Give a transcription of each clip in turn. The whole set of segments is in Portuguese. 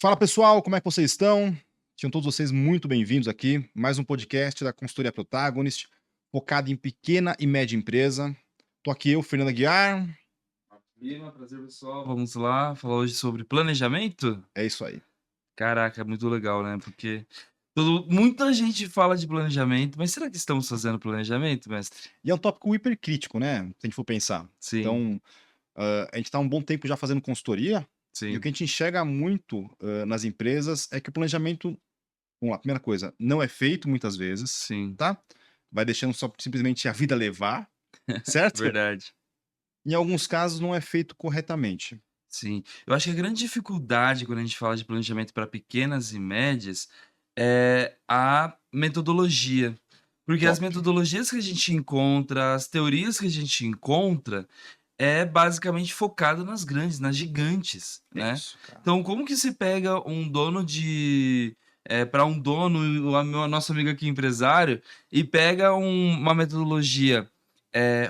Fala pessoal, como é que vocês estão? Sejam todos vocês muito bem-vindos aqui. Mais um podcast da consultoria Protagonist, focado em pequena e média empresa. Tô aqui eu, Fernando Aguiar. Lima, prazer pessoal. Vamos lá falar hoje sobre planejamento? É isso aí. Caraca, é muito legal, né? Porque muita gente fala de planejamento, mas será que estamos fazendo planejamento, mestre? E é um tópico hipercrítico, né? Se a gente for pensar. Sim, Então, a gente está há um bom tempo já fazendo consultoria, e o sim, que a gente enxerga muito nas empresas é que o planejamento, vamos lá, primeira coisa, não é feito muitas vezes, sim, tá? Vai deixando só simplesmente a vida levar, certo? verdade. Em alguns casos não é feito corretamente. Sim. Eu acho que a grande dificuldade quando a gente fala de planejamento para pequenas e médias é a metodologia. Porque as Top. metodologias que a gente encontra, as teorias que a gente encontra, é basicamente focado nas grandes, nas gigantes, É né. isso, cara. Então como que se pega um dono de para um dono, o nosso amigo aqui empresário, e pega uma metodologia,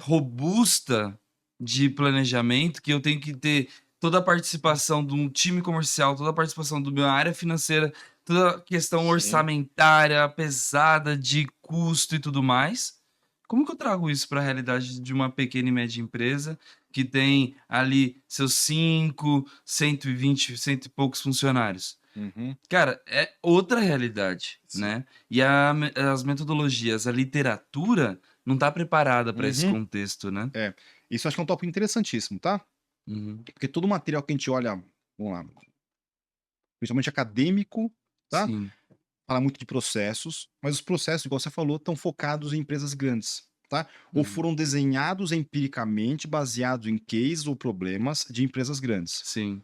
robusta de planejamento, que eu tenho que ter toda a participação de um time comercial, toda a participação do minha área financeira, toda a questão Sim. orçamentária pesada de custo e tudo mais. Como que eu trago isso para a realidade de uma pequena e média empresa que tem ali seus 5, 120, cento e poucos funcionários? Uhum. Cara, é outra realidade, Sim. né. E as metodologias, a literatura não está preparada para esse Uhum. contexto, né. É. Isso eu acho que é um tópico interessantíssimo, tá? Uhum. Porque todo material que a gente olha, vamos lá, principalmente acadêmico, tá? Sim. Fala muito de processos, mas os processos, igual você falou, estão focados em empresas grandes, tá? Ou Uhum. foram desenhados empiricamente, baseados em cases ou problemas de empresas grandes. Sim.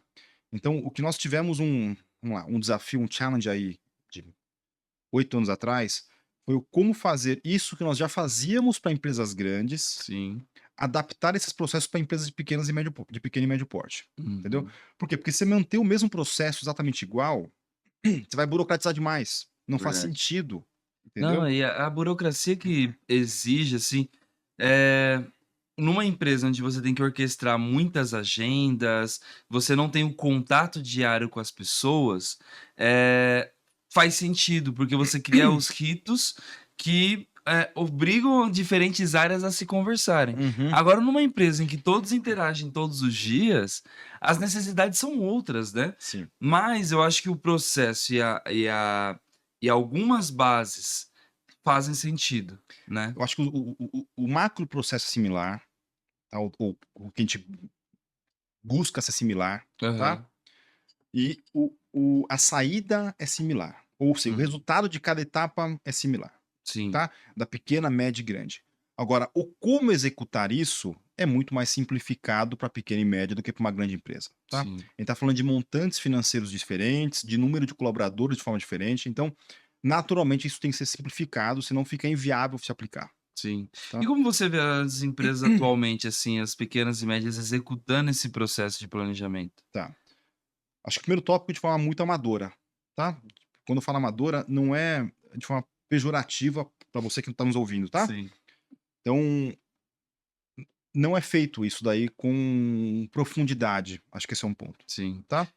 Então, o que nós tivemos vamos lá, um desafio, um challenge aí de 8 anos atrás, foi o como fazer isso que nós já fazíamos para empresas grandes, Sim. adaptar esses processos para empresas de pequenas e médio po de pequeno e médio porte, entendeu? Uhum. Por quê? Porque você manter o mesmo processo exatamente igual, você vai burocratizar demais, não faz Verdade. sentido, entendeu? Não, e a burocracia que exige, assim, eh, numa empresa onde você tem que orquestrar muitas agendas, você não tem o contato diário com as pessoas, faz sentido, porque você cria os ritos que, obrigam diferentes áreas a se conversarem. Uhum, Agora, numa empresa em que todos interagem todos os dias, as necessidades são outras, né. sim. Mas eu acho que o processo e algumas bases fazem sentido, né. Eu acho que o macro processo é similar, tá, o que a gente busca ser similar, tá, Aham. e a saída é similar, ou seja, o Uhum. resultado de cada etapa é similar. Sim, Tá? Da pequena, média e grande. Agora, o como executar isso é muito mais simplificado para pequena e média do que para uma grande empresa, tá? A sim, gente está falando de montantes financeiros diferentes, de número de colaboradores de forma diferente, então, naturalmente, isso tem que ser simplificado, senão fica inviável se aplicar, sim. E tá? como você vê as empresas atualmente, assim, as pequenas e médias executando esse processo de planejamento? Tá. Acho que o primeiro tópico de forma muito amadora, tá? Quando eu falo amadora, não é de forma pejorativa para você que está nos ouvindo, tá? Sim, Então, não é feito isso daí com profundidade, acho que esse é um ponto, sim, tá.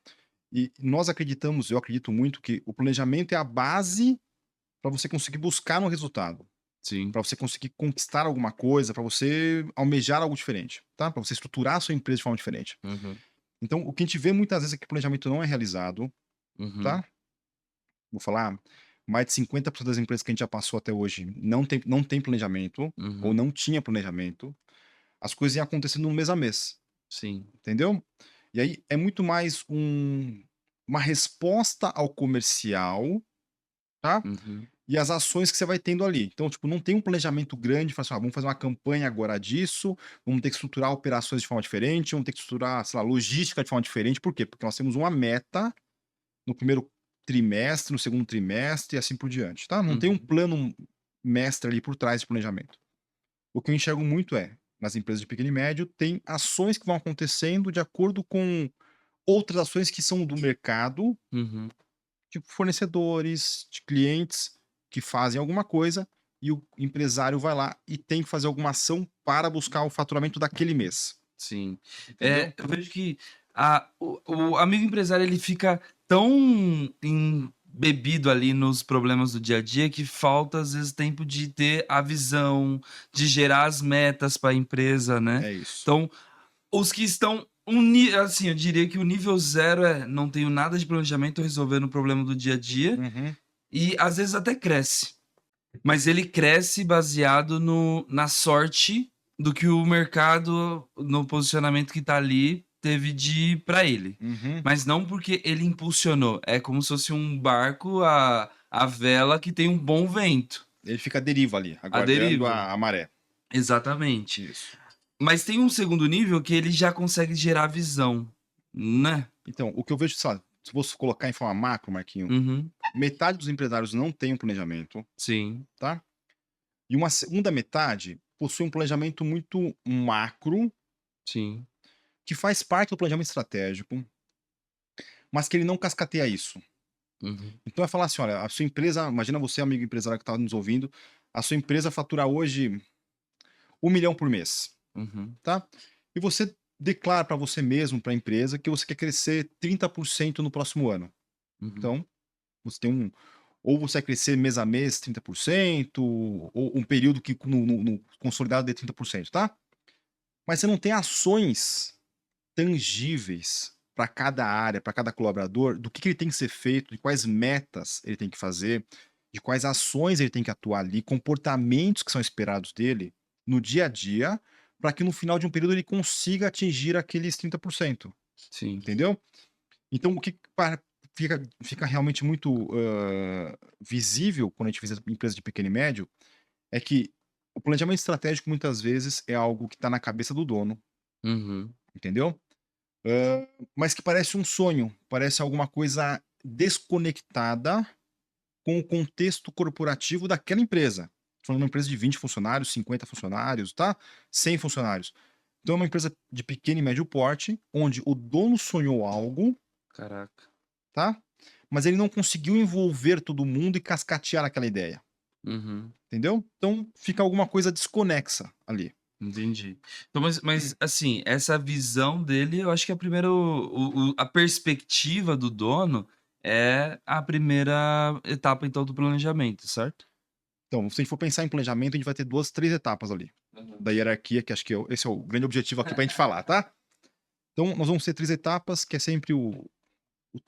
E nós acreditamos, eu acredito muito que o planejamento é a base para você conseguir buscar no resultado, sim. para você conseguir conquistar alguma coisa, para você almejar algo diferente, tá, para você estruturar a sua empresa de forma diferente. Uhum, Então o que a gente vê muitas vezes é que o planejamento não é realizado, uhum, tá. Vou falar, mais de 50% das empresas que a gente já passou até hoje não tem planejamento, ou uhum. não tinha planejamento, as coisas iam acontecendo no mês a mês. Sim. Entendeu? E aí é muito mais uma resposta ao comercial, tá, Uhum, e as ações que você vai tendo ali. Então, tipo, não tem um planejamento grande, fala assim: "Ah, vamos fazer uma campanha agora disso, vamos ter que estruturar operações de forma diferente, vamos ter que estruturar, sei lá, logística de forma diferente". Por quê? Porque nós temos uma meta no primeiro trimestre, no segundo trimestre e assim por diante, tá. Não tem um uhum. plano mestre ali por trás de planejamento. O que eu enxergo muito nas empresas de pequeno e médio, tem ações que vão acontecendo de acordo com outras ações que são do mercado, Uhum. tipo fornecedores, de clientes que fazem alguma coisa e o empresário vai lá e tem que fazer alguma ação para buscar o faturamento daquele mês, Sim. entendeu? Eu vejo que o amigo empresário ele fica tão embebido ali nos problemas do dia a dia que falta, às vezes, tempo de ter a visão, de gerar as metas para a empresa, né. É isso. Então, os que estão assim, eu diria que o nível zero é: não tenho nada de planejamento, tô resolvendo o problema do dia a dia, Uhum. e às vezes até cresce. Mas ele cresce baseado na sorte do que o mercado, no posicionamento que tá ali, teve de para ele. Uhum. Mas não porque ele impulsionou, é como se fosse um barco a vela que tem um bom vento, Ele fica à deriva ali, a aguardando deriva. a maré. Exatamente. Isso. Mas tem um segundo nível que ele já consegue gerar visão, né. Então, o que eu vejo, sabe, se fosse colocar em forma macro, Marquinho, Uhum. metade dos empresários não tem um planejamento, Sim, tá? E uma segunda metade possui um planejamento muito macro, sim. que faz parte do planejamento estratégico, mas que ele não cascateia isso. Uhum, Então é falar assim: olha, a sua empresa, imagina você, amigo empresário que está nos ouvindo, a sua empresa fatura hoje 1 milhão por mês, uhum, tá? E você declara para você mesmo, para a empresa, que você quer crescer 30% no próximo ano. uhum. Então, você tem um. Ou você vai crescer mês a mês 30%, ou um período que no consolidado dê 30%, tá? Mas você não tem ações tangíveis para cada área, para cada colaborador, do que ele tem que ser feito, de quais metas ele tem que fazer, de quais ações ele tem que atuar ali, comportamentos que são esperados dele no dia a dia, para que no final de um período ele consiga atingir aqueles 30%, Sim. entendeu? Então o que fica realmente muito, visível quando a gente visita empresa de pequeno e médio, é que o planejamento estratégico muitas vezes é algo que está na cabeça do dono, Uhum, entendeu? Mas que parece um sonho, parece alguma coisa desconectada com o contexto corporativo daquela empresa. Tô falando de uma empresa de 20 funcionários, 50 funcionários, tá? 100 funcionários. Então é uma empresa de pequeno e médio porte, onde o dono sonhou algo, caraca. tá? Mas ele não conseguiu envolver todo mundo e cascatear aquela ideia, Uhum, entendeu? Então fica alguma coisa desconexa ali. entendi. Então, mas, assim, essa visão dele, eu acho que a primeira a perspectiva do dono é a primeira etapa, então, do planejamento, certo? Então, se a gente for pensar em planejamento, a gente vai ter 2, 3 etapas ali, Uhum. da hierarquia, que acho que esse é o grande objetivo aqui pra gente falar, tá? Então, nós vamos ter 3 etapas, que é sempre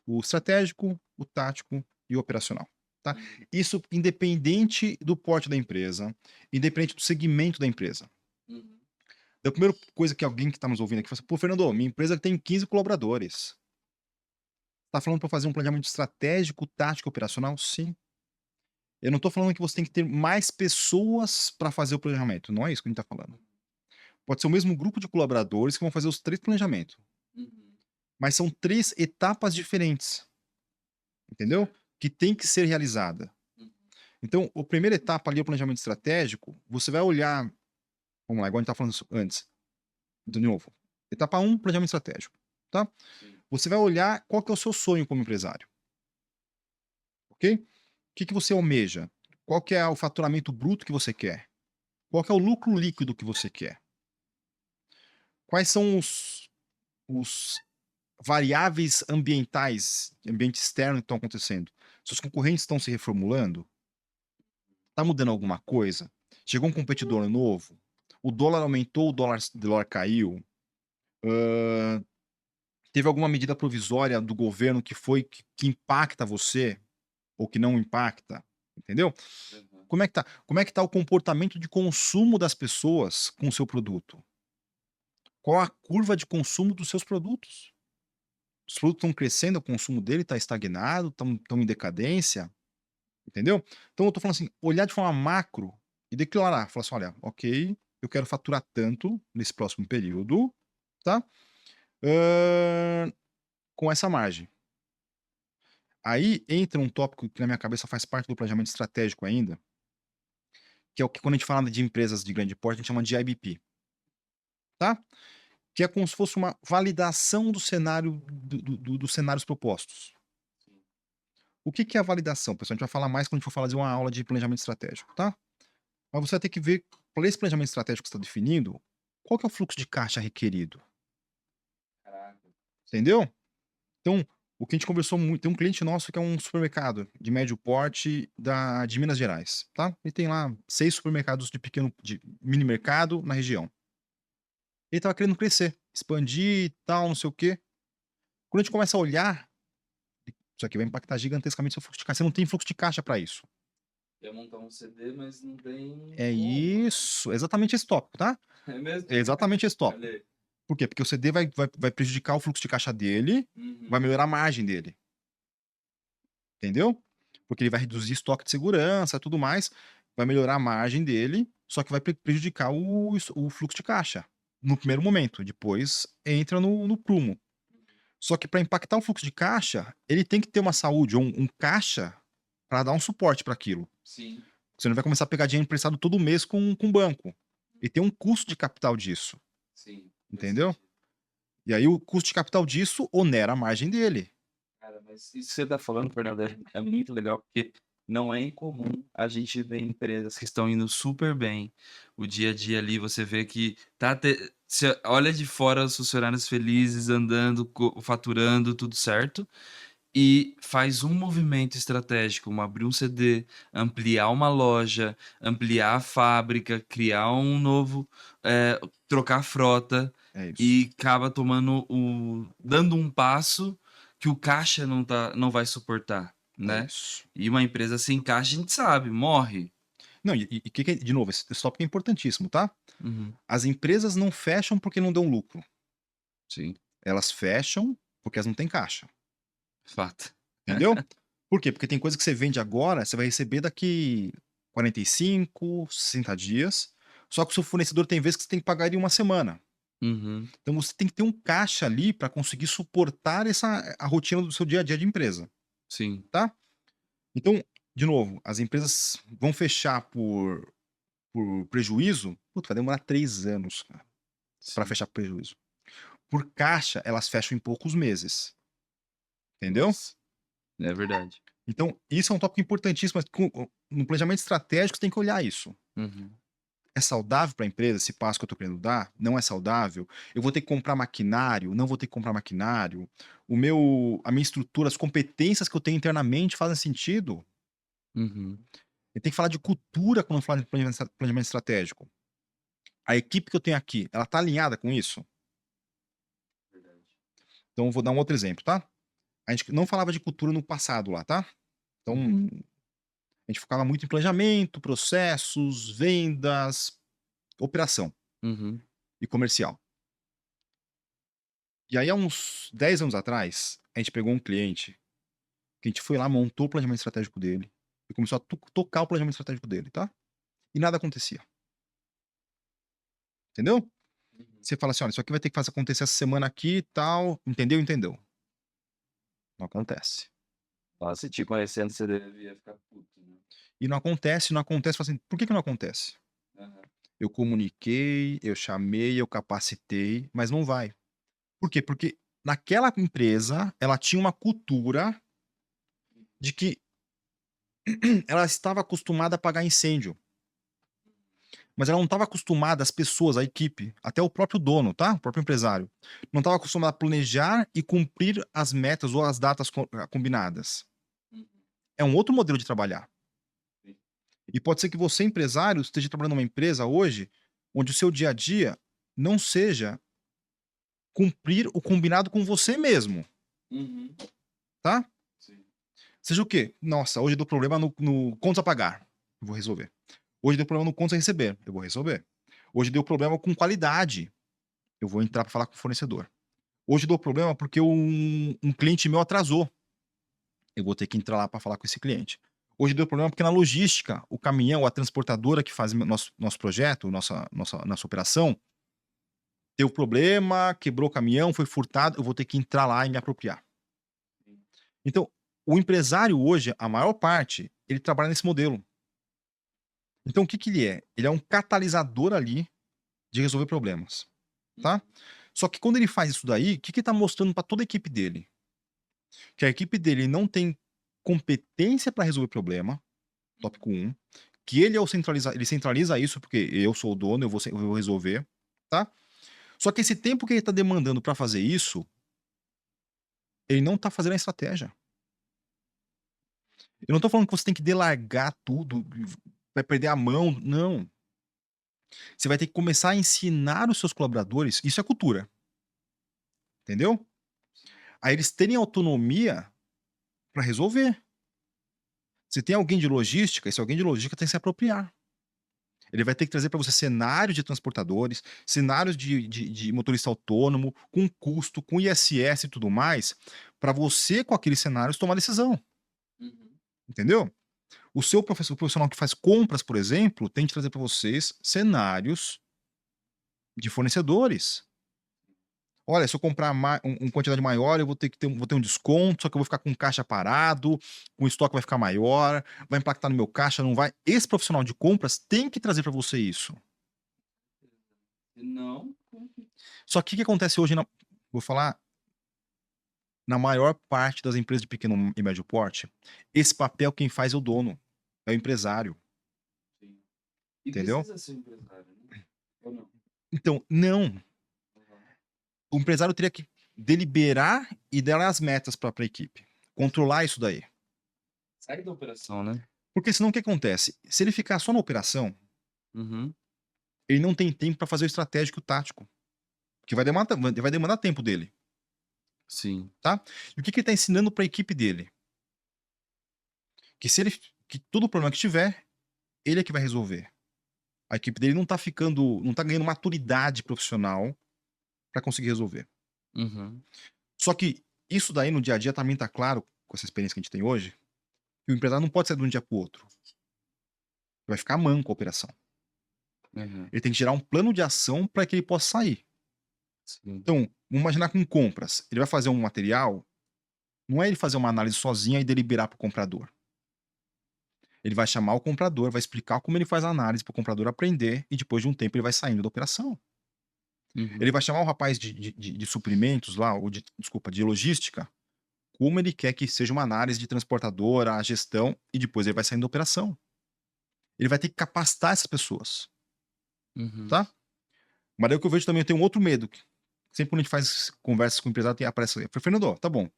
o estratégico, o tático e o operacional, tá? Uhum, Isso independente do porte da empresa, independente do segmento da empresa. uhum, Então, a primeira coisa que alguém que está nos ouvindo aqui fala assim: "Pô, Fernando, minha empresa tem 15 colaboradores. Tá falando para fazer um planejamento estratégico, tático e operacional?" Sim. Eu não tô falando que você tem que ter mais pessoas para fazer o planejamento, não é isso que a gente tá falando. Pode ser o mesmo grupo de colaboradores que vão fazer os 3 planejamentos, uhum. mas são 3 etapas diferentes, entendeu? Certo. Que tem que ser realizada. Uhum, Então, a primeira etapa ali é o planejamento estratégico, você vai olhar, vamos lá, igual a gente estava falando isso antes, de novo. Etapa um, planejamento estratégico, tá? sim. Você vai olhar qual que é o seu sonho como empresário, ok? O que que você almeja? Qual que é o faturamento bruto que você quer? Qual que é o lucro líquido que você quer? Quais são os variáveis ambientais, ambiente externo que estão acontecendo? Seus concorrentes estão se reformulando? Está mudando alguma coisa? Chegou um competidor novo? O dólar aumentou, o dólar caiu? Teve alguma medida provisória do governo que impacta você ou que não impacta? Entendeu? Aham. Como é que tá o comportamento de consumo das pessoas com o seu produto? Qual a curva de consumo dos seus produtos? Os produtos estão crescendo, o consumo dele está estagnado, estão em decadência, entendeu? Então eu tô falando assim, olhar de forma macro e declarar, falar assim: "Olha, ok, eu quero faturar tanto nesse próximo período, tá? Hã, com essa margem". Aí entra um tópico que na minha cabeça faz parte do planejamento estratégico ainda, que é o que quando a gente fala de empresas de grande porte, a gente chama de IBP, tá? Que é como se fosse uma validação do cenário dos cenários propostos. Sim. O que que é a validação, pessoal? A gente vai falar mais quando a gente for fazer uma aula de planejamento estratégico, tá? Mas você vai ter que ver, para esse planejamento estratégico que você está definindo, qual que é o fluxo de caixa requerido, Caraca. Sim. entendeu? Então, O que a gente conversou muito, tem um cliente nosso que é um supermercado de médio porte de Minas Gerais, tá? Ele tem lá 6 supermercados de mini mercado na região. Ele estava querendo crescer, expandir e tal, não sei o quê. Quando a gente começa a olhar, isso aqui vai impactar gigantescamente seu fluxo de caixa. Você não tem fluxo de caixa para isso. Quer montar um CD, mas não tem É como, né? isso, exatamente esse tópico, tá? É mesmo? É exatamente esse tópico. Olha aí. Por quê? Porque o CD vai prejudicar o fluxo de caixa dele, vai Uhum. melhorar a margem dele, entendeu? Porque ele vai reduzir estoque de segurança, tudo mais, vai melhorar a margem dele, só que vai prejudicar o fluxo de caixa no primeiro momento, depois entra no prumo. Só que para impactar o fluxo de caixa, ele tem que ter uma saúde ou um caixa para dar um suporte para aquilo. Sim, Você não vai começar a pegar dinheiro emprestado todo mês com o banco. E tem um custo de capital disso, sim, faz entendeu? sentido. E aí o custo de capital disso onera a margem dele. Cara, mas isso que você tá falando, Fernando, é muito legal, porque não é incomum a gente ver empresas Que estão indo super bem. O dia a dia ali você vê que você olha de fora os funcionários felizes, andando, faturando, tudo certo. E faz um movimento estratégico, como abrir um CD, ampliar uma loja, ampliar a fábrica, criar um novo, trocar a frota É isso. e acaba dando um passo que o caixa não vai suportar, É né? isso. E uma empresa sem caixa, a gente sabe, morre. Não, de novo, esse tópico é importantíssimo, tá? Uhum. As empresas não fecham porque não dão lucro. Sim, Elas fecham porque elas não têm caixa. fato. Entendeu? Por quê? Porque tem coisa que você vende agora, você vai receber daqui 45, 60 dias. Só que o seu fornecedor tem vezes que você tem que pagar ele em uma semana. Uhum. Então você tem que ter um caixa ali para conseguir suportar a rotina do seu dia a dia de empresa, Sim, tá? Então, de novo, as empresas vão fechar por prejuízo, puta, vai demorar 3 anos, para sim. fechar por prejuízo. Por caixa, elas fecham em poucos meses, entendeu? Nossa, é verdade. Então, isso é um tópico importantíssimo, mas no planejamento estratégico você tem que olhar isso. Uhum. É saudável para a empresa esse passo que eu estou querendo dar? Não é saudável? Eu vou ter que comprar maquinário? Não vou ter que comprar maquinário? A minha estrutura, as competências que eu tenho internamente fazem sentido? Uhum. Eu tenho que falar de cultura quando eu falo de planejamento estratégico. A equipe que eu tenho aqui, ela está alinhada com isso? Verdade. Então, eu vou dar um outro exemplo, tá? A gente não falava de cultura no passado lá, tá? Então, Uhum. a gente focava muito em planejamento, processos, vendas, operação Uhum. e comercial. E aí, há uns 10 anos atrás, a gente pegou um cliente que a gente foi lá, montou o planejamento estratégico dele e começou a tocar o planejamento estratégico dele, tá? E nada acontecia. Entendeu? Uhum. Você fala assim: olha, isso aqui vai ter que fazer acontecer essa semana aqui e tal. Entendeu? Entendeu. Não acontece. Nossa, te conhecendo, você deve. Devia ficar puto, né? E não acontece, não acontece. Fala assim, por que não acontece? Aham. Eu comuniquei, eu chamei, eu capacitei, mas não vai. Por quê? Porque naquela empresa, ela tinha uma cultura de que ela estava acostumada a apagar incêndio. Mas ela não estava acostumada, as pessoas, a equipe, até o próprio dono, tá? O próprio empresário. Não estava acostumado a planejar e cumprir as metas ou as datas combinadas. Uhum. É um outro modelo de trabalhar. Sim. E pode ser que você, empresário, esteja trabalhando numa empresa hoje onde o seu dia a dia não seja cumprir o combinado com você mesmo, Uhum. tá? Sim. Seja o quê? Nossa, hoje deu problema no contas a pagar. Eu vou resolver. Hoje deu problema no contas a receber. Eu vou resolver. Hoje deu problema com qualidade. Eu vou entrar para falar com o fornecedor. Hoje deu problema porque um cliente meu atrasou. Eu vou ter que entrar lá para falar com esse cliente. Hoje deu problema porque na logística, o caminhão, a transportadora que faz nosso projeto, nossa operação, deu problema, quebrou o caminhão, foi furtado, eu vou ter que entrar lá e me apropriar. Sim. Então, o empresário hoje, a maior parte, ele trabalha nesse modelo. Então, o que que ele é? Ele é um catalisador ali de resolver problemas, Uhum. tá? Só que quando ele faz isso daí, o que que ele tá mostrando para toda a equipe dele? Que a equipe dele não tem competência para resolver problema, tópico um, que ele centraliza isso porque eu sou o dono, eu vou resolver, tá? Só que esse tempo que ele está demandando para fazer isso, Ele não tá fazendo a estratégia. Eu não tô falando que você tem que delargar tudo, vai perder a mão, não. Você vai ter que começar a ensinar os seus colaboradores, isso é cultura, entendeu? A eles terem autonomia para resolver. Se tem alguém de logística, esse alguém de logística tem que se apropriar. Ele vai ter que trazer para você cenários de transportadores, cenários de motorista autônomo, com custo, com ISS e tudo mais, para você, com aqueles cenários, tomar decisão, Uhum. entendeu? O seu profissional que faz compras, por exemplo, tem que trazer para vocês cenários de fornecedores. Olha, se eu comprar quantidade maior, eu vou ter um desconto, só que eu vou ficar com caixa parado, o estoque vai ficar maior, vai impactar no meu caixa, não vai. Esse profissional de compras tem que trazer para você isso. Não. Só que o que acontece hoje vou falar, na maior parte das empresas de pequeno e médio porte, esse papel quem faz é o dono, é o empresário, Sim. E entendeu? precisa ser empresário, né? Ou não? Então, não, Uhum. o empresário teria que deliberar e dar as metas para a equipe, controlar isso daí. Sai da operação, né? Porque senão o que acontece? Se ele ficar só na operação, Uhum. ele não tem tempo para fazer o estratégico e o tático, que vai demandar tempo dele, Sim. tá? E o que ele está ensinando para a equipe dele? Que se ele que todo problema que tiver, ele é que vai resolver. A equipe dele não tá ganhando maturidade profissional para conseguir resolver. Uhum. Só que isso daí no dia a dia também tá claro, com essa experiência que a gente tem hoje, que o empresário não pode sair de um dia para o outro. Vai ficar manco a operação. Uhum. Ele tem que gerar um plano de ação para que ele possa sair. Sim. Então, vamos imaginar com compras. Ele vai fazer um material, não é ele fazer uma análise sozinho e deliberar para o comprador. Ele vai chamar o comprador, vai explicar como ele faz a análise para o comprador aprender e depois de um tempo ele vai saindo da operação. Uhum. Ele vai chamar o rapaz de suprimentos lá, ou desculpa, de logística, como ele quer que seja uma análise de transportadora, a gestão, e depois ele vai saindo da operação. Ele vai ter que capacitar essas pessoas, Uhum. tá? Mas daí o que eu vejo também, eu tenho um outro medo. Que sempre quando a gente faz conversas com o empresário, aparece. Eu falei, Fernando, tá bom.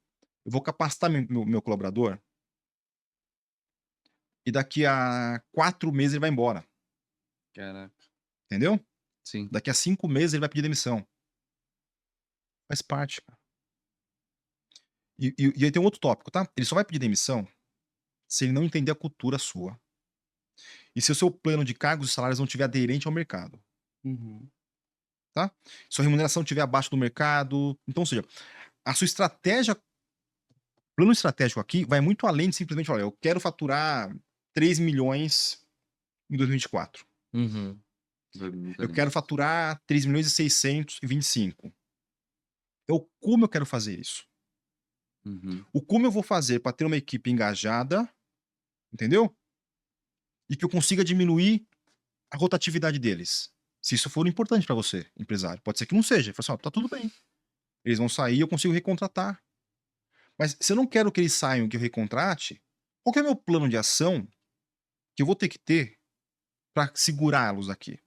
Eu vou capacitar meu colaborador e daqui a 4 meses ele vai embora. Caraca. Entendeu? Sim. Daqui a 5 meses ele vai pedir demissão. Faz parte, cara. E aí tem um outro tópico, tá? Ele só vai pedir demissão se ele não entender a cultura sua. E se o seu plano de cargos e salários não tiver aderente ao mercado, Uhum. tá? Se a remuneração estiver abaixo do mercado. Então, ou seja, a sua estratégia, plano estratégico aqui vai muito além de simplesmente, olha, eu quero faturar 3 milhões em 2024. Uhum. Vai muito Eu além. quero faturar 3 milhões e 625. Eu como eu quero fazer isso? Uhum. O como eu vou fazer para ter uma equipe engajada, entendeu? E que eu consiga diminuir a rotatividade deles. Se isso for importante para você, empresário. Pode ser que não seja. Fala assim, ó, tá tudo bem. Eles vão sair, eu consigo recontratar. Mas se eu não quero que eles saiam, que eu recontrate, qual que é o meu plano de ação que eu vou ter que ter para segurá-los aqui?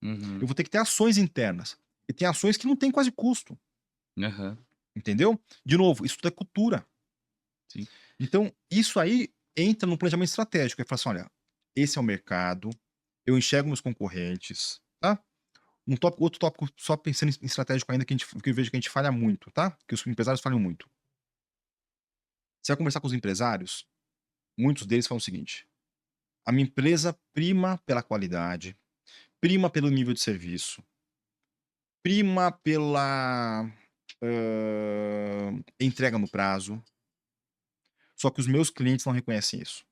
Eu Uhum. vou ter que ter ações internas. E tem ações que não tem quase custo, Aham. entendeu? De novo, isso tudo é cultura. Sim. Então, isso aí entra no planejamento estratégico. É falar assim, olha, esse é o mercado, eu enxergo meus concorrentes, tá? Outro tópico, só pensando em estratégico ainda, que eu vejo que a gente falha muito, tá? Que os empresários falham muito. Você vai conversar com os empresários, muitos deles falam o seguinte: a minha empresa prima pela qualidade, prima pelo nível de serviço, prima pela entrega no prazo. Só que os meus clientes não reconhecem isso.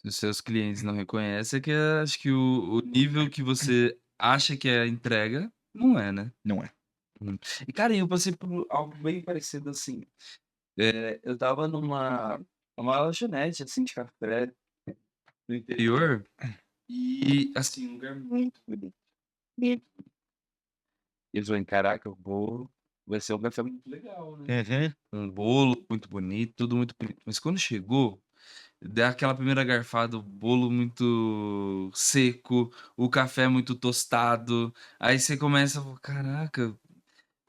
Se os seus clientes não reconhecem, é que acho que o nível que você acha que é a entrega, não é, né? Não é. Hum. E, cara, eu passei por algo bem parecido assim. Eu estava numa lanchonete, assim, de café no interior e, assim, um lugar muito bonito. Bonito. E eles falaram: "Caraca, o bolo vai ser um café muito legal, né?" Uhum. Um bolo muito bonito, tudo muito bonito. Mas quando chegou, dá aquela primeira garfada, o bolo muito seco, o café muito tostado, aí você começa a falar: "Caraca".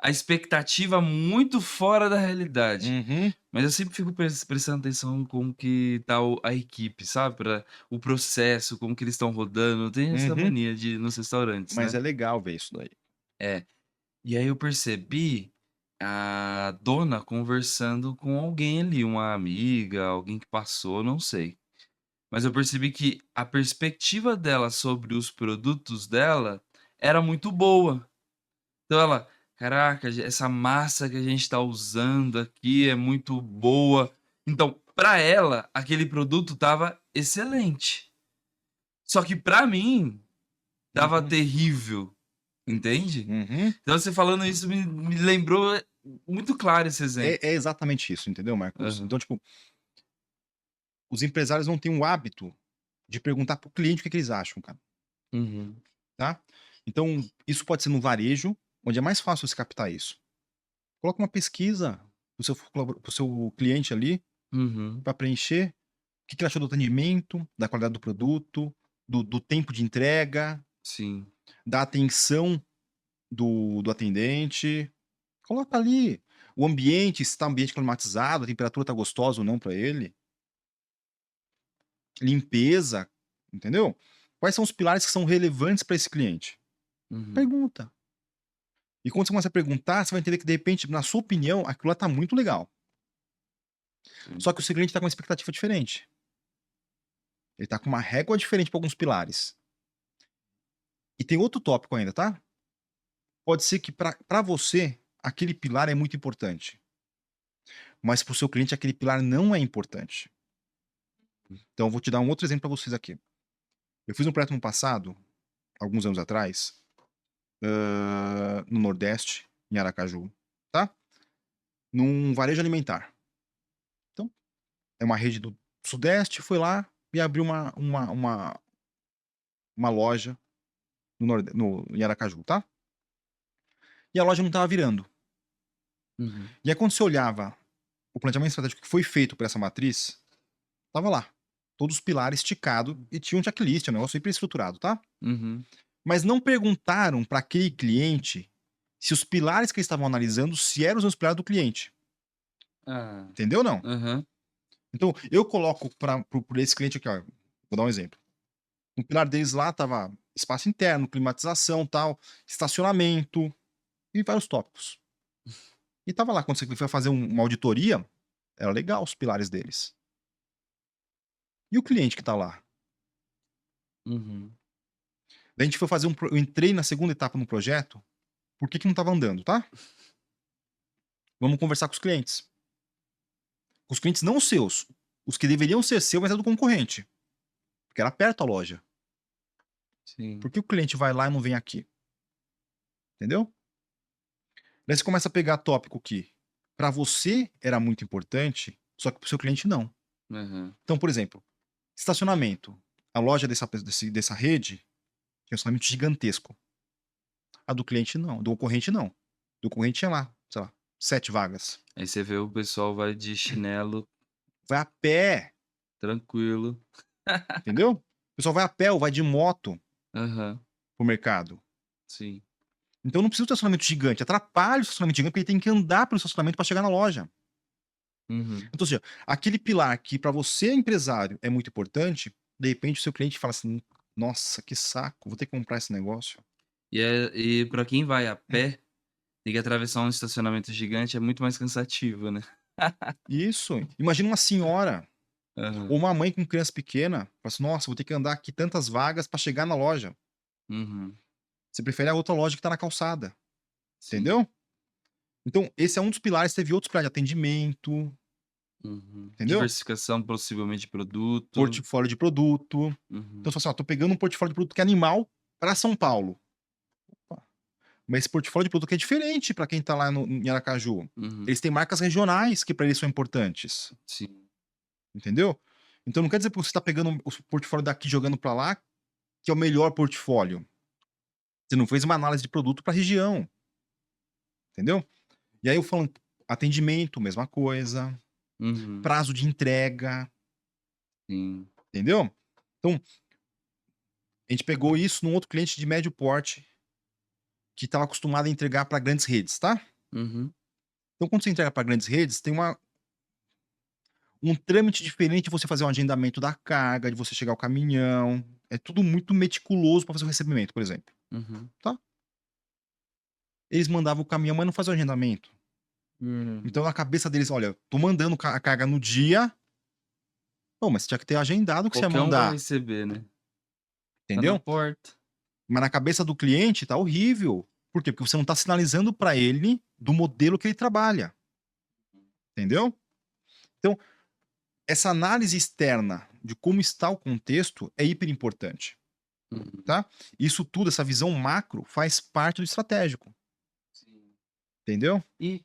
a expectativa muito fora da realidade. Uhum. Mas eu sempre fico prestando atenção em como que tá a equipe, sabe, pra o processo, como que eles estão rodando. Eu tenho essa Uhum. mania de ir nos restaurantes, Mas né. é legal ver isso daí. É. E aí eu percebi a dona conversando com alguém ali, uma amiga, alguém que passou, não sei. Mas eu percebi que a perspectiva dela sobre os produtos dela era muito boa. Então ela: "Caraca, essa massa que a gente tá usando aqui é muito boa". Então, pra ela, aquele produto estava excelente. Só que pra mim, estava Uhum. terrível, entende? Uhum. Então você falando isso me lembrou muito claro esse exemplo. É exatamente isso, entendeu, Marcos? Aham. Então, tipo, os empresários não têm o hábito de perguntar para o cliente o que que eles acham, cara, Uhum. tá? Então, isso pode ser no varejo, onde é mais fácil você captar isso. Coloca uma pesquisa para o seu cliente ali, Uhum. para preencher, o que que ele achou do atendimento, da qualidade do produto, do tempo de entrega, Sim. da atenção do atendente. Coloca ali o ambiente, se tá ambiente climatizado, a temperatura tá gostosa ou não para ele. Limpeza, entendeu? Quais são os pilares que são relevantes para esse cliente? Uhum. Pergunta. E quando você começa a perguntar, você vai entender que, de repente, na sua opinião, aquilo lá tá muito legal. Sim. Só que o seu cliente tá com uma expectativa diferente. Ele tá com uma régua diferente para alguns pilares. E tem outro tópico ainda, tá? Pode ser que para você, aquele pilar é muito importante, mas para o seu cliente aquele pilar não é importante. Então eu vou te dar um outro exemplo para vocês aqui. Eu fiz um projeto no passado, alguns anos atrás, no Nordeste, em Aracaju, tá? Num varejo alimentar. Então, é uma rede do Sudeste, foi lá e abriu uma loja em Aracaju, tá? E a loja não estava virando. Uhum. E aí quando você olhava o planejamento estratégico que foi feito por essa matriz, tava lá. Todos os pilares esticados e tinha um checklist, um negócio super estruturado, tá? Uhum. Mas não perguntaram para aquele cliente se os pilares que eles estavam analisando, se eram os mesmos pilares do cliente. Ah. Entendeu ou não? Aham. Então, eu coloco por esse cliente aqui, ó, vou dar um exemplo. No pilar deles lá tava espaço interno, climatização, tal, estacionamento e vários tópicos. E tava lá, quando você foi fazer uma auditoria, era legal os pilares deles. E o cliente que tá lá? Uhum. Daí a gente foi fazer eu entrei na segunda etapa no projeto, por que que não tava andando, tá? Vamos conversar com os clientes. Os clientes não seus, os que deveriam ser seu, mas é do concorrente, porque era perto a loja. Sim. Por que o cliente vai lá e não vem aqui? Entendeu? Daí você começa a pegar tópico que para você era muito importante, só que para o seu cliente não. Aham. Então, por exemplo, estacionamento. A loja dessa rede tinha um estacionamento gigantesco. A do cliente não, do concorrente não. Do concorrente tinha lá, sei lá, 7 vagas. Aí você vê o pessoal vai de chinelo, Vai a pé, tranquilo. entendeu? O pessoal vai a pé ou vai de moto Aham. pro mercado. Sim. Então não precisa de um estacionamento gigante, atrapalha o estacionamento gigante, porque ele tem que andar pelo estacionamento para chegar na loja. Uhum. Então, ou seja, aquele pilar que para você, empresário, é muito importante, de repente o seu cliente fala assim: "Nossa, que saco, vou ter que comprar esse negócio". E pra quem vai a pé, tem que atravessar um estacionamento gigante, é muito mais cansativo, né. Isso. Imagina uma senhora Aham. ou uma mãe com criança pequena, fala assim: "Nossa, vou ter que andar aqui tantas vagas para chegar na loja". Uhum. Você prefere a outra loja que tá na calçada, Sim. entendeu? Então, esse é um dos pilares, teve outros pilares de atendimento, Uhum. entendeu? Diversificação possivelmente de produto. Portfólio de produto. Então, Uhum. você fala assim: "Ó, tô pegando um portfólio de produto que é animal para São Paulo". Opa, mas esse portfólio de produto que é diferente para quem tá lá em Aracaju. Uhum. Eles têm marcas regionais que para eles são importantes, Sim. entendeu? Então não quer dizer que você tá pegando o portfólio daqui e jogando para lá, que é o melhor portfólio. Você não fez uma análise de produto para a região, entendeu? E aí eu falando atendimento, mesma coisa, Uhum. prazo de entrega, Sim. entendeu? Então, a gente pegou isso num outro cliente de médio porte, que estava acostumado a entregar para grandes redes, tá? Uhum. Então, quando você entrega para grandes redes, tem um trâmite diferente de você fazer um agendamento da carga, de você chegar ao caminhão. É tudo muito meticuloso para fazer o recebimento, por exemplo, Uhum. tá? Eles mandavam o caminhão, mas não faziam o agendamento. Hum. Então, na cabeça deles, olha, tô mandando a carga no dia. Pô, mas você tinha que ter agendado o que você ia Qualquer um vai mandar, receber, né? Tá na entendeu? porta. Mas na cabeça do cliente tá horrível. Por quê? Porque você não tá sinalizando para ele do modelo que ele trabalha, entendeu? Então, essa análise externa de como está o contexto é hiper importante, Uhum. tá? Isso tudo, essa visão macro, faz parte do estratégico, Sim. entendeu? E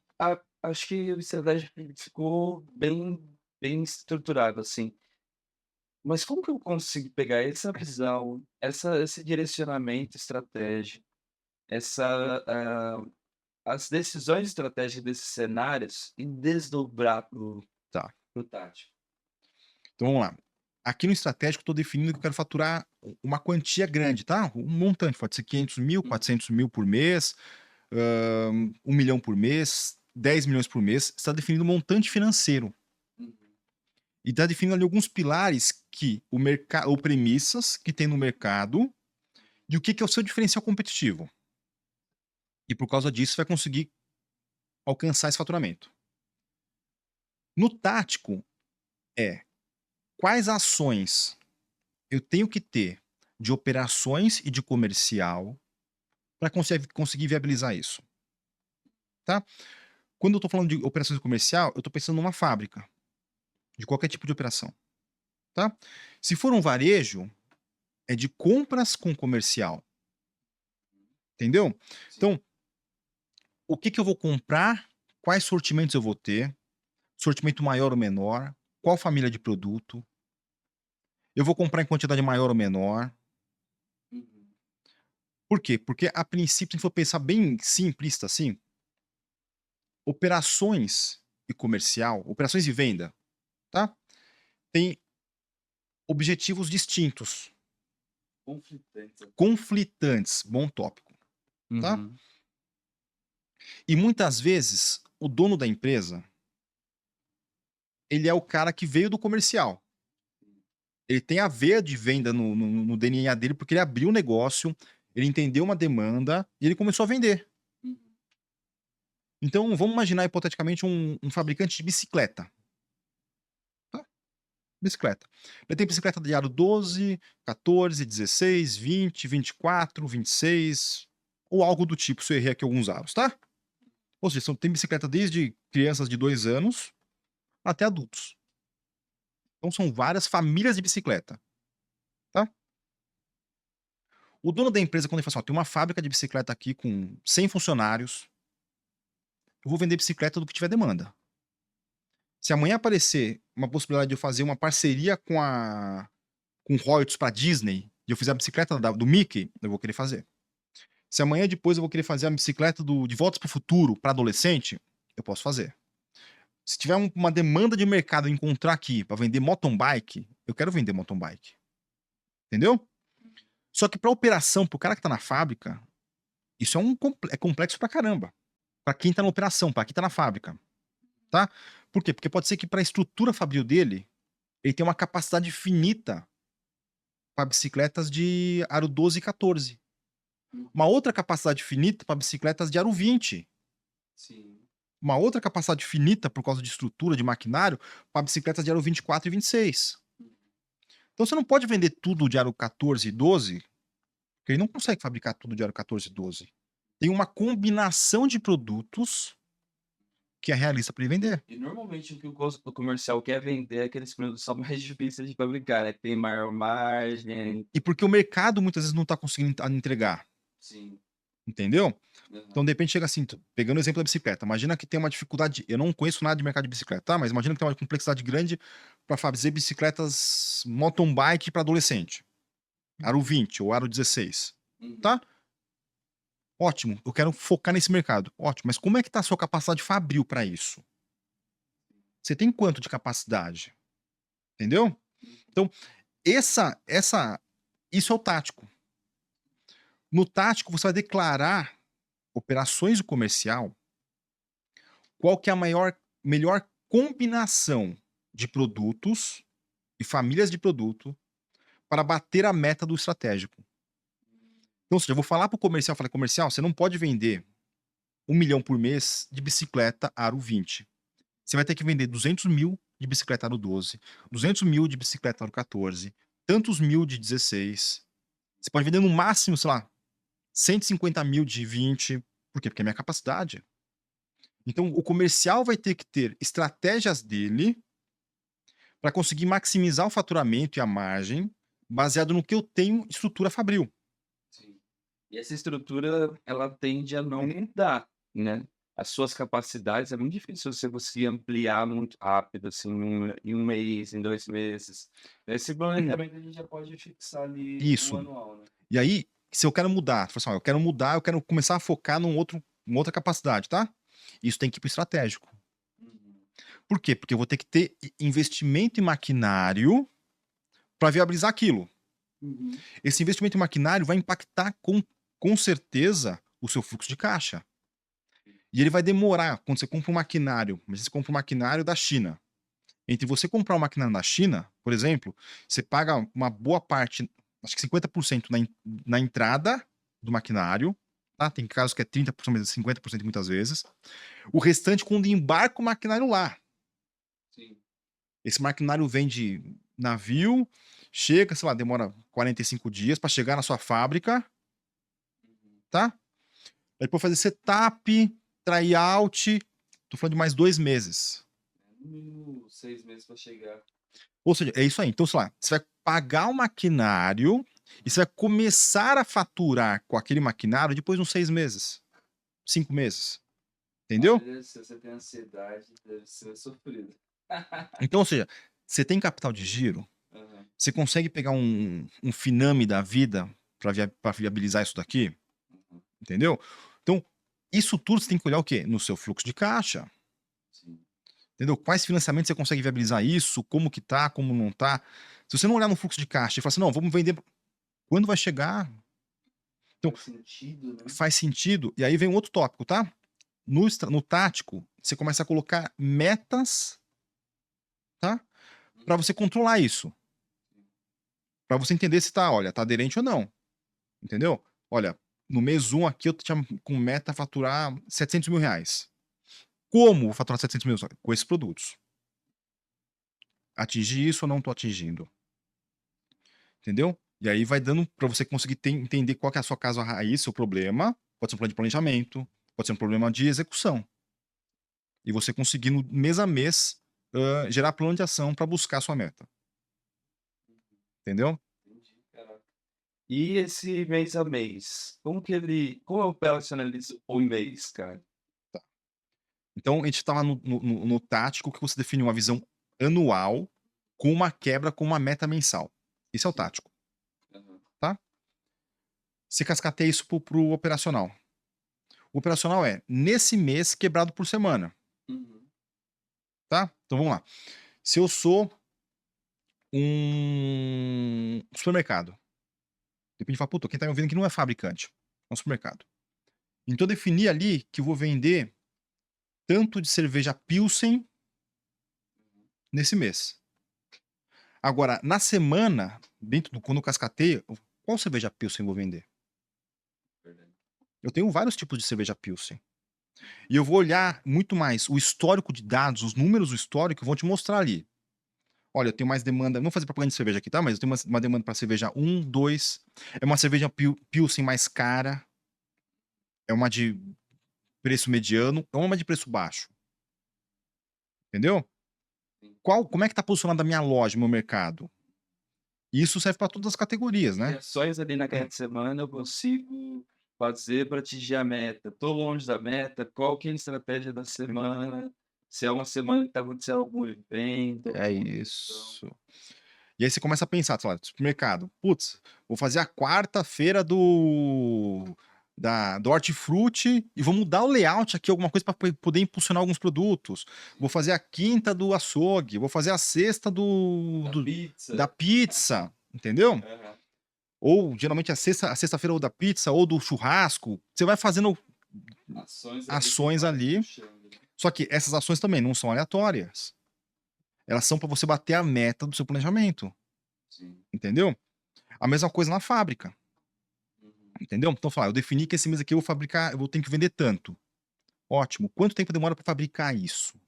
acho que o estratégia ficou bem estruturado, assim. Mas como que eu consigo pegar essa visão, esse direcionamento estratégico, essa, as decisões estratégicas desses cenários e desdobrar Tá. pro tático? Então vamos lá. Aqui no estratégico eu tô definindo que eu quero faturar uma quantia grande, tá? Um montante, pode ser 500.000, Uhum, 400.000 por mês, 1 milhão por mês, 10 milhões por mês. Você está definindo um montante financeiro. uhum, E está definindo ali alguns pilares que o mercado, ou premissas que tem no mercado, e o que, que é o seu diferencial competitivo. E por causa disso, vai conseguir alcançar esse faturamento. No tático, é quais ações eu tenho que ter de operações e de comercial para conseguir viabilizar isso, tá? Quando eu estou falando de operações de comercial, eu estou pensando numa fábrica, de qualquer tipo de operação, tá? Se for um varejo, é de compras com comercial, entendeu? sim, Então, o que, que eu vou comprar, quais sortimentos eu vou ter, sortimento maior ou menor, qual família de produto, eu vou comprar em quantidade maior ou menor. uhum, Por quê? Porque a princípio, se for pensar bem simplista assim, operações e comercial, operações e venda, tá? Tem objetivos distintos, conflitante. conflitantes, bom tópico, tá? Uhum. E muitas vezes o dono da empresa, ele é o cara que veio do comercial. Ele tem a veia de venda no DNA dele, porque ele abriu o negócio, ele entendeu uma demanda e ele começou a vender. Uhum, Então, vamos imaginar hipoteticamente um fabricante de bicicleta, tá? Bicicleta. Ele tem bicicleta de aro 12, 14, 16, 20, 24, 26, ou algo do tipo, se eu errei aqui alguns aros, tá? Ou seja, tem bicicleta desde crianças de 2 anos até adultos. Então são várias famílias de bicicleta, tá? O dono da empresa, quando ele fala assim: "Ó, tem uma fábrica de bicicleta aqui com 100 funcionários, eu vou vender bicicleta do que tiver demanda. Se amanhã aparecer uma possibilidade de eu fazer uma parceria com royalties pra Disney, e eu fizer a bicicleta do Mickey, eu vou querer fazer. Se amanhã depois eu vou querer fazer a bicicleta de Voltas para o Futuro para adolescente, eu posso fazer. Se tiver uma demanda de mercado eu encontrar aqui para vender mountain bike, eu quero vender mountain bike, entendeu? Só que para operação, para o cara que tá na fábrica, isso é complexo pra caramba. Para quem tá na operação, para quem tá na fábrica, tá? Por quê? Porque pode ser que para a estrutura fabril dele, ele tenha uma capacidade finita para bicicletas de aro 12 e 14. uhum, Uma outra capacidade finita para bicicletas de aro 20. sim, Uma outra capacidade finita por causa de estrutura, de maquinário, para bicicletas de aro 24 e 26. Então você não pode vender tudo de aro 14 e 12, porque ele não consegue fabricar tudo de aro 14 e 12. Tem uma combinação de produtos que é realista para ele vender. e normalmente o que o comercial quer vender é aqueles produtos que são mais difíceis de fabricar, né, que tem maior margem. E porque o mercado muitas vezes não está conseguindo entregar, Sim, entendeu? aham, Então, de repente, chega assim, pegando o exemplo da bicicleta, imagina que tem uma dificuldade, eu não conheço nada de mercado de bicicleta, tá? Mas imagina que tem uma complexidade grande para fazer bicicletas mountain bike para adolescente, aro 20 ou aro 16, uhum, tá? Ótimo, eu quero focar nesse mercado. Ótimo, mas como é que tá a sua capacidade fabril para isso? Você tem quanto de capacidade? Entendeu? Então, essa isso é o tático. No tático, você vai declarar operações do comercial qual que é a melhor combinação de produtos e famílias de produto para bater a meta do estratégico. Então, ou seja, eu vou falar para o comercial, falei, comercial, você não pode vender 1 milhão por mês de bicicleta Aro 20. Você vai ter que vender 200 mil de bicicleta Aro 12, 200 mil de bicicleta Aro 14, tantos mil de 16. Você pode vender no máximo, sei lá, 150 mil de 20. Por quê? Porque é a minha capacidade. Então, o comercial vai ter que ter estratégias dele para conseguir maximizar o faturamento e a margem baseado no que eu tenho estrutura fabril. Sim. E essa estrutura, ela tende a não mudar, né? As suas capacidades, é muito difícil você conseguir ampliar muito rápido, assim, em um mês, em 2 meses. Esse planejamento a gente já pode fixar ali um Isso. anual, né? E aí, se eu quero mudar, tipo assim, ó, eu quero mudar, eu quero começar a focar numa outra capacidade, tá? Isso tem que ir pro estratégico. Uhum. Por quê? Porque eu vou ter que ter investimento em maquinário para viabilizar aquilo. Uhum. Esse investimento em maquinário vai impactar com certeza o seu fluxo de caixa. E ele vai demorar. Quando você compra um maquinário, mas você compra um maquinário da China. Entre você comprar um maquinário na China, por exemplo, você paga uma boa parte, acho que 50% na entrada do maquinário, tá? Tem casos que é 30%, mas 50% muitas vezes. O restante quando embarca o maquinário lá. Sim. Esse maquinário vem de navio, chega, sei lá, demora 45 dias para chegar na sua fábrica, Uhum. tá? Aí depois fazer setup, tryout, tô falando de mais 2 meses. No mínimo 6 meses para chegar. Ou seja, é isso aí. Então, sei lá, você vai pagar o maquinário e você vai começar a faturar com aquele maquinário depois de uns 6 meses, 5 meses. Entendeu? Olha, se você tem ansiedade, deve ser sofrido. Então, ou seja, você tem capital de giro, Aham. você consegue pegar um Finame da vida para viabilizar isso daqui, Uhum. entendeu? Então, isso tudo você tem que olhar o quê? No seu fluxo de caixa. Sim. Entendeu? Quais financiamentos você consegue viabilizar isso? Como que tá? Como não tá? Se você não olhar no fluxo de caixa e falar assim, não, vamos vender. Quando vai chegar? Então, Faz sentido, né? faz sentido. E aí vem um outro tópico, tá? No tático, você começa a colocar metas, tá? Para você controlar isso. Para você entender se tá, olha, tá aderente ou não. Entendeu? Olha, no mês 1 aqui eu tinha com meta faturar 700 mil reais. Como vou faturar 700 mil? Com esses produtos. Atingir isso ou não tô atingindo? Entendeu? E aí vai dando para você conseguir entender qual que é a sua casa raiz, seu problema. Pode ser um problema de planejamento, pode ser um problema de execução. E você conseguindo mês a mês gerar plano de ação para buscar a sua meta. Entendeu? Entendi, caraca. E esse mês a mês, como eu operacionalizo o mês, cara? Então a gente estava no tático que você define uma visão anual com uma quebra com uma meta mensal. Isso é o Sim. tático, Aham. tá? Você cascateia isso pro operacional. O operacional é nesse mês quebrado por semana, Uhum. tá? Então vamos lá. Se eu sou um supermercado, depende de falar, puta, quem tá me ouvindo aqui não é fabricante, é um supermercado. Então eu defini ali que eu vou vender tanto de cerveja Pilsen nesse mês. Agora, na semana, dentro do quando eu cascateio, qual cerveja Pilsen eu vou vender? Verdade. Eu tenho vários tipos de cerveja Pilsen. E eu vou olhar muito mais o histórico de dados, os números do histórico vão te mostrar ali. Olha, eu tenho mais demanda, não vou fazer propaganda de cerveja aqui, tá? Mas eu tenho uma demanda para cerveja 1, 2. É uma cerveja Pilsen mais cara. É uma de preço mediano. É uma de preço baixo. Entendeu? Sim. Como é que tá posicionada a minha loja, meu mercado? E isso serve para todas as categorias, Que né? ações ali naquela semana eu consigo fazer para atingir a meta? Tô longe da meta, qual que é a estratégia da semana? Se é uma semana que tá acontecendo algum evento, É alguma questão. isso. E aí você começa a pensar, sei lá, supermercado. Putz, vou fazer a quarta-feira do Hortifruti e vou mudar o layout aqui, alguma coisa para poder impulsionar alguns produtos. Vou fazer a quinta do açougue, vou fazer a sexta Da da pizza. pizza, entendeu? Aham. Ou geralmente a sexta-feira ou da pizza ou do churrasco. Você vai fazendo Ações ali que ações vai ali puxando, né? Só que essas ações também não são aleatórias. Elas são para você bater a meta do seu planejamento, Sim. entendeu? A mesma coisa na fábrica, Uhum. entendeu? Então, falar, eu defini que esse mês aqui eu vou fabricar, eu vou ter que vender tanto. Ótimo. Quanto tempo demora para fabricar isso?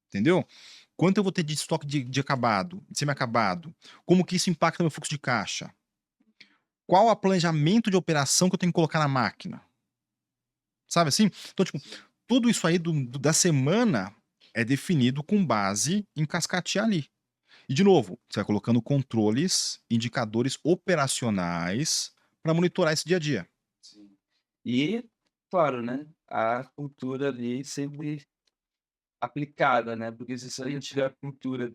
Entendeu? Quanto eu vou ter de estoque de acabado, de semi-acabado? Como que isso impacta meu fluxo de caixa? Qual é o planejamento de operação que eu tenho que colocar na máquina? Sabe assim? Então, tipo, Sim. tudo isso aí da semana é definido com base em cascatear ali. E, de novo, você vai colocando controles, indicadores operacionais para monitorar esse dia a dia. Sim. E, claro, né, a cultura ali sempre aplicada, né, porque se a gente tiver a cultura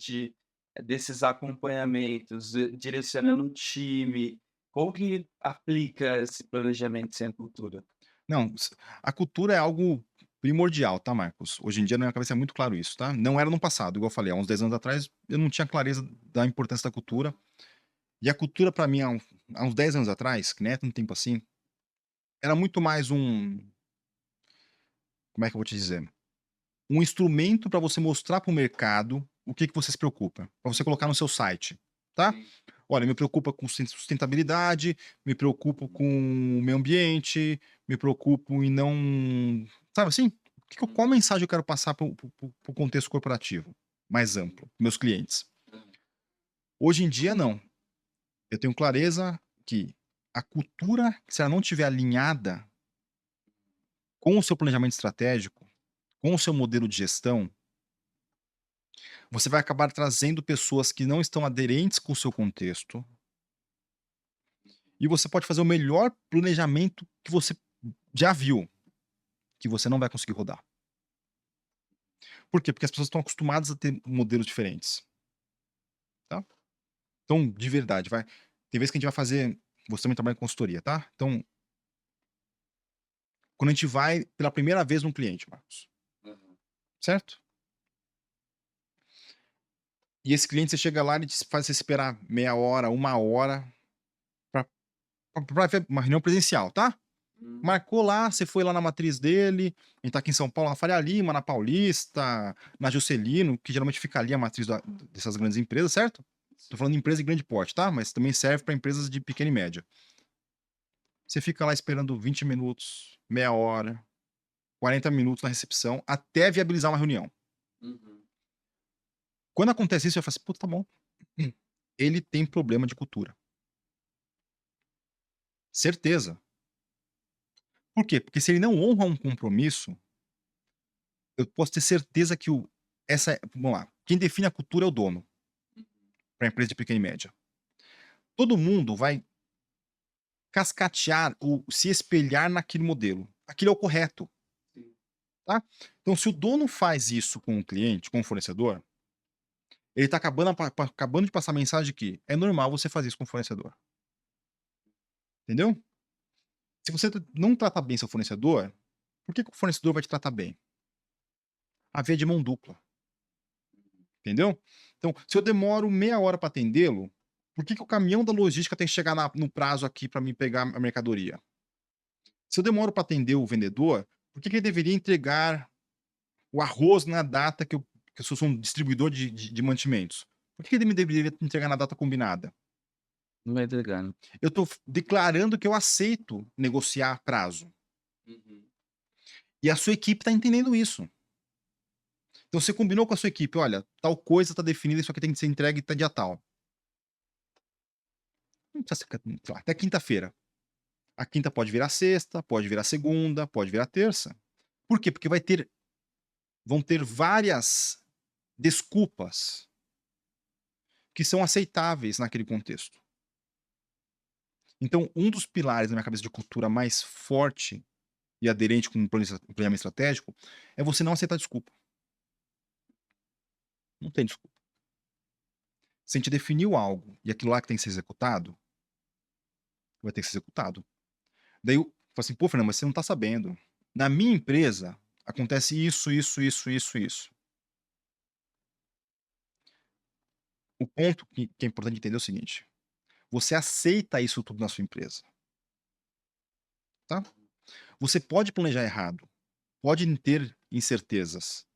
desses acompanhamentos, direcionando um time, como que aplica esse planejamento sem a cultura? Não, a cultura é algo primordial, tá, Marcos? Hoje em dia na minha cabeça é muito claro isso, tá? Não era no passado, igual eu falei, há uns 10 anos atrás eu não tinha clareza da importância da cultura. E a cultura para mim há uns 10 anos atrás, que nem é tanto tempo assim, era muito mais como é que eu vou te dizer? Um instrumento para você mostrar para o mercado o que você se preocupa, para você colocar no seu site, tá? Sim. Olha, me preocupa com sustentabilidade, me preocupo com o meio ambiente, me preocupo em não, sabe assim? Qual mensagem eu quero passar para o contexto corporativo mais amplo, meus clientes? Hoje em dia, não. Eu tenho clareza que a cultura, se ela não estiver alinhada com o seu planejamento estratégico, com o seu modelo de gestão, você vai acabar trazendo pessoas que não estão aderentes com o seu contexto, e você pode fazer o melhor planejamento que você já viu, que você não vai conseguir rodar. Por quê? Porque as pessoas estão acostumadas a ter modelos diferentes, tá? Então, de verdade, tem vezes que a gente vai fazer, você também trabalha em consultoria, tá? Então, quando a gente vai pela primeira vez num cliente, Marcos, Aham. certo? E esse cliente, você chega lá, ele te faz você esperar meia hora, uma hora pra pra ver uma reunião presencial, tá? Hum. Marcou lá, você foi lá na matriz dele, a gente tá aqui em São Paulo, na Faria Lima, na Paulista, na Juscelino, que geralmente fica ali a matriz dessas grandes empresas, certo? Tô Sim. falando de empresa de grande porte, tá? Mas também serve para empresas de pequena e média. Você fica lá esperando 20 minutos, meia hora, 40 minutos na recepção, até viabilizar uma reunião. Uhum. Quando acontece isso, eu falo assim: "Puta, tá bom". Hum. Ele tem problema de cultura. Certeza. Por quê? Porque se ele não honra um compromisso, eu posso ter certeza que vamos lá, quem define a cultura é o dono, Uhum. para empresa de pequena e média. Todo mundo vai cascatear ou se espelhar naquele modelo. Aquilo é o correto, Sim. tá? Então, se o dono faz isso com o cliente, com o fornecedor, ele tá acabando de passar a mensagem que é normal você fazer isso com o fornecedor, entendeu? Se você não trata bem seu fornecedor, por que o fornecedor vai te tratar bem? A via é de mão dupla, entendeu? Então, se eu demoro meia hora para atendê-lo, por que o caminhão da logística tem que chegar no prazo aqui para me pegar a mercadoria? Se eu demoro para atender o vendedor, por que ele deveria entregar o arroz na data que eu sou um distribuidor de mantimentos? Por que ele me deveria entregar na data combinada? Não vai entregar, né? Eu estou declarando que eu aceito negociar prazo. Uhum. E a sua equipe está entendendo isso. Então você combinou com a sua equipe, olha, tal coisa está definida, isso aqui tem que ser entregue até dia tal. Não precisa ser, sei lá, até quinta-feira. A quinta pode virar sexta, pode virar segunda, pode virar terça. Por quê? Porque vão ter várias desculpas que são aceitáveis naquele contexto. Então, um dos pilares na minha cabeça de cultura mais forte e aderente com o planejamento estratégico é você não aceitar desculpa. Não tem desculpa. Se a gente definiu algo e aquilo lá que tem que ser executado, vai ter que ser executado. Daí eu falo assim, pô, Fernando, mas você não tá sabendo. Na minha empresa acontece isso, isso, isso, isso, isso. O ponto que é importante entender é o seguinte: você aceita isso tudo na sua empresa, tá? Você pode planejar errado, Pode ter incertezas.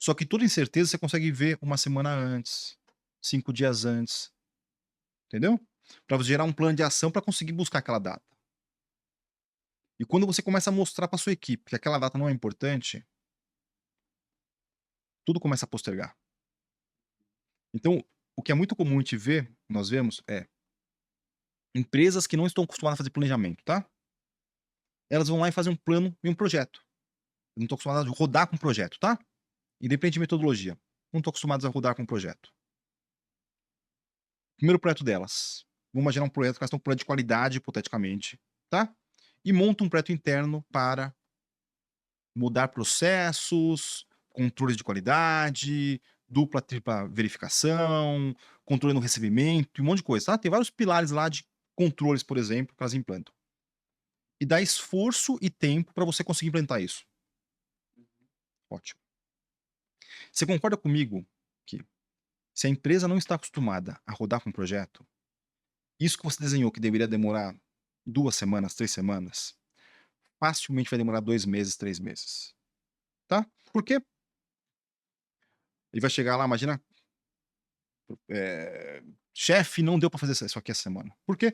Só que toda incerteza você consegue ver uma semana antes, 5 dias antes, entendeu? Para você gerar um plano de ação para conseguir buscar aquela data. E quando você começa a mostrar para sua equipe que aquela data não é importante, tudo começa a postergar. Então, o que é muito comum a gente ver, nós vemos, é empresas que não estão acostumadas a fazer planejamento, tá? Elas vão lá e fazem um plano e um projeto. Não estão acostumadas a rodar com projeto, tá? Independente de metodologia. Não estão acostumadas a rodar com projeto. Primeiro projeto delas. Vamos imaginar um projeto que elas estão um projeto de qualidade, hipoteticamente, tá? E monta um projeto interno para mudar processos, controles de qualidade, dupla, tripla verificação, controle no recebimento, um monte de coisa, tá? Tem vários pilares lá de controles, por exemplo, que elas implantam. E dá esforço e tempo para você conseguir implementar isso. Ótimo. Você concorda comigo que se a empresa não está acostumada a rodar com um projeto, isso que você desenhou que deveria demorar 2 semanas, 3 semanas, facilmente vai demorar 2 meses, 3 meses, tá? Porque ele vai chegar lá, imagina, chefe, não deu para fazer isso aqui essa semana. Por quê?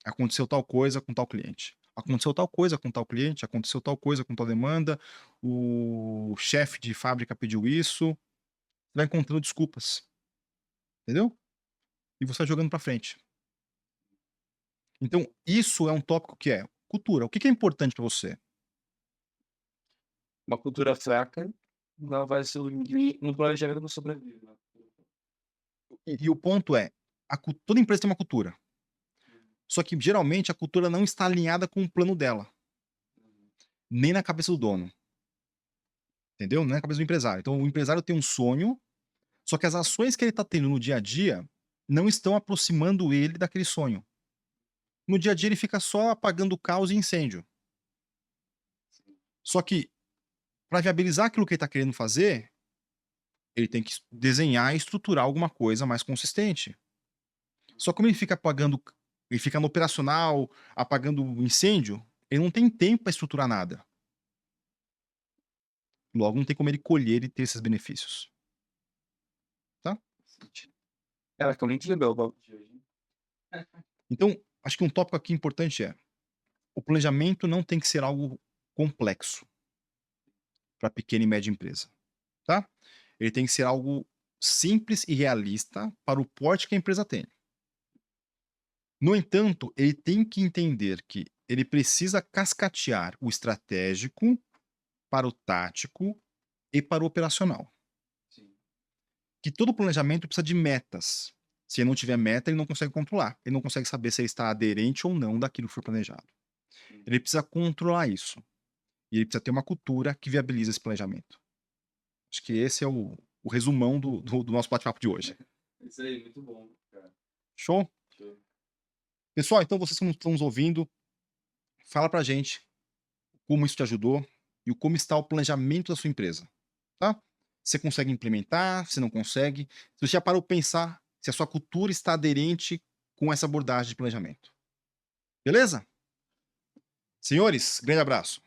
Aconteceu tal coisa com tal cliente. Aconteceu tal coisa com tal cliente, aconteceu tal coisa com tal demanda, o chefe de fábrica pediu isso, vai encontrando desculpas, entendeu? E você vai jogando para frente. Então, isso é um tópico que é cultura. O que que é importante para você? Uma cultura fraca não vai ser no planejamento não sobrevive, né. E o ponto é, toda empresa tem uma cultura. Só que geralmente a cultura não está alinhada com o plano dela, nem na cabeça do dono, entendeu? Nem na cabeça do empresário. Então o empresário tem um sonho, só que as ações que ele está tendo no dia a dia não estão aproximando ele daquele sonho. No dia a dia ele fica só apagando caos e incêndio. Só que para viabilizar aquilo que ele está querendo fazer, ele tem que desenhar e estruturar alguma coisa mais consistente. Só como ele fica apagando, ele fica no operacional, apagando o incêndio, ele não tem tempo para estruturar nada. Logo, não tem como ele colher e ter esses benefícios. Tá? Cara, que eu nem te lembrei o papo de hoje. Então, acho que um tópico aqui importante é: o planejamento não tem que ser algo complexo para pequena e média empresa. Tá? Ele tem que ser algo simples e realista para o porte que a empresa tem. No entanto, ele tem que entender que ele precisa cascatear o estratégico para o tático e para o operacional. Sim. Que todo planejamento precisa de metas. Se ele não tiver meta, ele não consegue controlar. Ele não consegue saber se ele está aderente ou não daquilo que foi planejado. Ele precisa controlar isso. E ele precisa ter uma cultura que viabiliza esse planejamento. Acho que esse é o resumão do nosso bate-papo de hoje. Isso aí, muito bom, cara. Show? Show. Pessoal, então vocês que estão nos ouvindo, fala pra gente como isso te ajudou e como está o planejamento da sua empresa, tá? Você consegue implementar, se não consegue, se você já parou para pensar se a sua cultura está aderente com essa abordagem de planejamento. Beleza? Senhores, grande abraço.